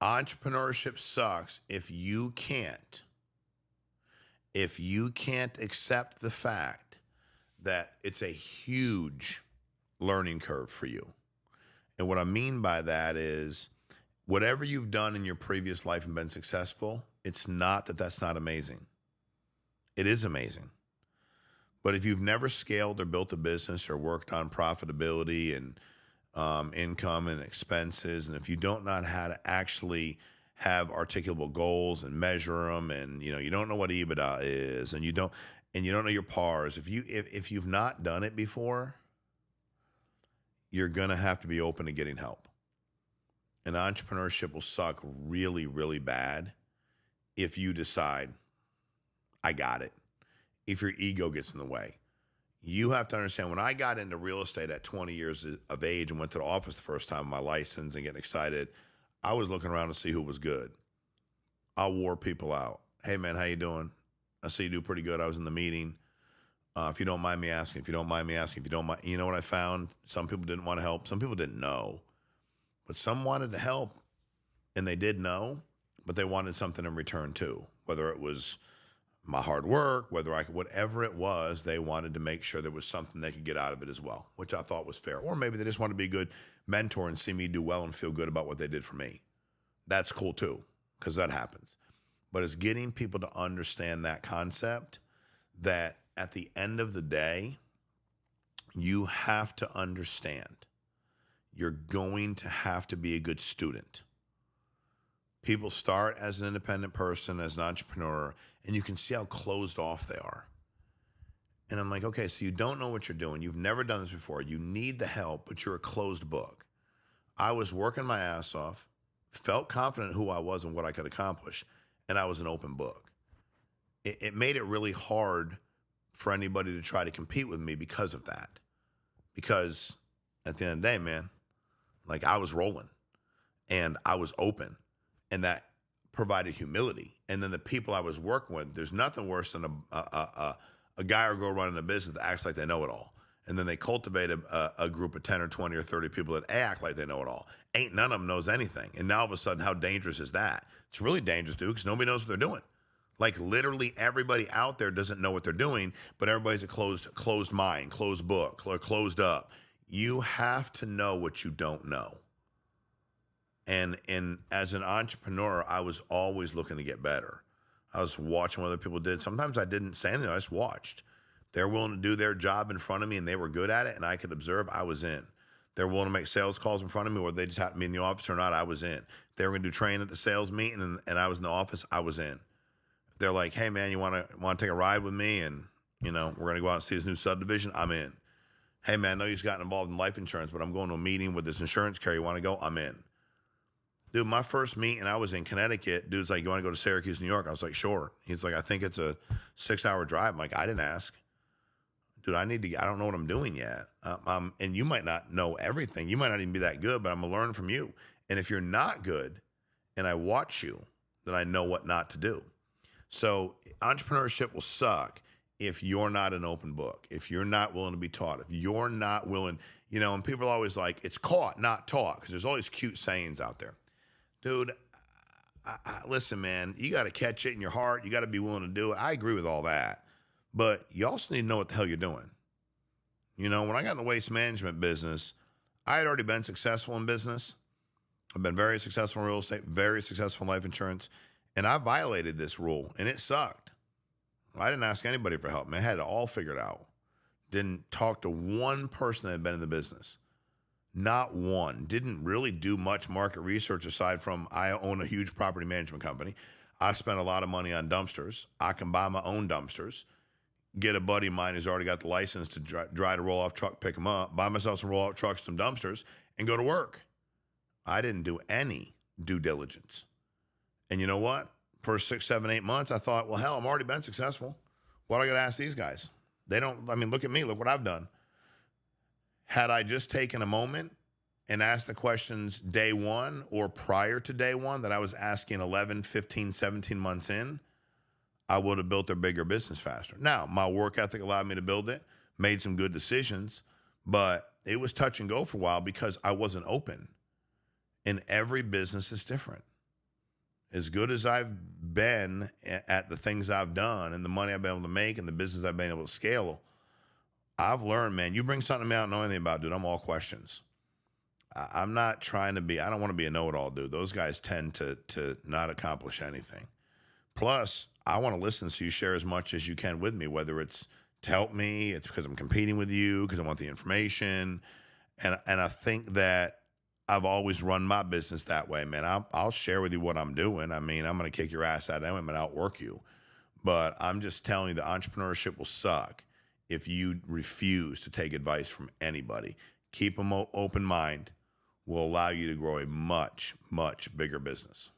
Entrepreneurship sucks if you can't accept the fact that it's a huge learning curve for you. And what I mean by that is whatever you've done in your previous life and been successful, it's not that that's not amazing. It is amazing. But if you've never scaled or built a business or worked on profitability and income and expenses, and if you don't know how to actually have articulable goals and measure them, and you don't know what EBITDA is, and you don't know your PARs, if you've not done it before, you're gonna have to be open to getting help. And entrepreneurship will suck really, really bad if you decide, I got it. If your ego gets in the way. You have to understand, when I got into real estate at 20 years of age and went to the office the first time with my license and getting excited, I was looking around to see who was good. I wore people out. Hey man, how you doing? I see you do pretty good. I was in the meeting. If you don't mind me asking, if you don't mind, you know what I found? Some people didn't want to help. Some people didn't know, but some wanted to help and they did know, but they wanted something in return too. Whether it was my hard work, whatever it was, they wanted to make sure there was something they could get out of it as well, which I thought was fair. Or maybe they just wanted to be a good mentor and see me do well and feel good about what they did for me. That's cool too, because that happens. But it's getting people to understand that concept, that at the end of the day, you have to understand you're going to have to be a good student. People start as an independent person, as an entrepreneur, and you can see how closed off they are. And I'm like, okay, so you don't know what you're doing. You've never done this before. You need the help, but you're a closed book. I was working my ass off, felt confident in who I was and what I could accomplish, and I was an open book. It made it really hard for anybody to try to compete with me because of that. Because at the end of the day, man, like I was rolling and I was open, and that provided humility. And then the people I was working with, there's nothing worse than a guy or girl running a business that acts like they know it all. And then they cultivate a group of 10 or 20 or 30 people that act like they know it all. Ain't none of them knows anything. And now all of a sudden, how dangerous is that? It's really dangerous, dude, because nobody knows what they're doing. Like literally everybody out there doesn't know what they're doing, but everybody's a closed mind, closed book, or closed up. You have to know what you don't know. And as an entrepreneur, I was always looking to get better. I was watching what other people did. Sometimes I didn't say anything. I just watched. They're willing to do their job in front of me, and they were good at it, and I could observe. I was in. They're willing to make sales calls in front of me, whether they just happened to be in the office or not. I was in. They were going to do training at the sales meeting, and I was in the office. I was in. They're like, hey man, you want to take a ride with me, and we're going to go out and see this new subdivision. I'm in. Hey man, I know you just gotten involved in life insurance, but I'm going to a meeting with this insurance carrier. You want to go? I'm in. Dude, my first meeting, I was in Connecticut. Dude's like, you want to go to Syracuse, New York? I was like, sure. He's like, I think it's a 6-hour drive. I'm like, I didn't ask. Dude, I don't know what I'm doing yet. And you might not know everything. You might not even be that good, but I'm going to learn from you. And if you're not good and I watch you, then I know what not to do. So entrepreneurship will suck if you're not an open book, if you're not willing to be taught, if you're not willing, and people are always like, it's caught, not taught, because there's all these cute sayings out there. Dude, listen, man, you got to catch it in your heart. You got to be willing to do it. I agree with all that. But you also need to know what the hell you're doing. When I got in the waste management business, I had already been successful in business. I've been very successful in real estate, very successful in life insurance. And I violated this rule, and it sucked. I didn't ask anybody for help. Man, I had it all figured out. Didn't talk to one person that had been in the business. Not one. Didn't really do much market research aside from I own a huge property management company. I spent a lot of money on dumpsters. I can buy my own dumpsters. Get a buddy of mine who's already got the license to drive a roll-off truck, pick them up, buy myself some roll-off trucks, some dumpsters, and go to work. I didn't do any due diligence. And you know what? For 6, 7, 8 months, I thought, well, hell, I'm already been successful. What do I got to ask these guys? Look at me. Look what I've done. Had I just taken a moment and asked the questions day one or prior to day one that I was asking 11, 15, 17 months in, I would have built a bigger business faster. Now, my work ethic allowed me to build it, made some good decisions, but it was touch and go for a while because I wasn't open. And every business is different. as good as I've been at the things I've done and the money I've been able to make and the business I've been able to scale, I've learned, man, you bring something to me I don't know anything about, dude, I'm all questions. I'm not trying to be, I don't want to be a know-it-all, dude. Those guys tend to not accomplish anything. Plus, I want to listen so you share as much as you can with me, whether it's to help me, it's because I'm competing with you, because I want the information. And I think that I've always run my business that way, man. I'll share with you what I'm doing. I mean, I'm going to kick your ass out anyway, I'm going to outwork you. But I'm just telling you that entrepreneurship will suck if you refuse to take advice from anybody. Keep an open mind will allow you to grow a much, much bigger business.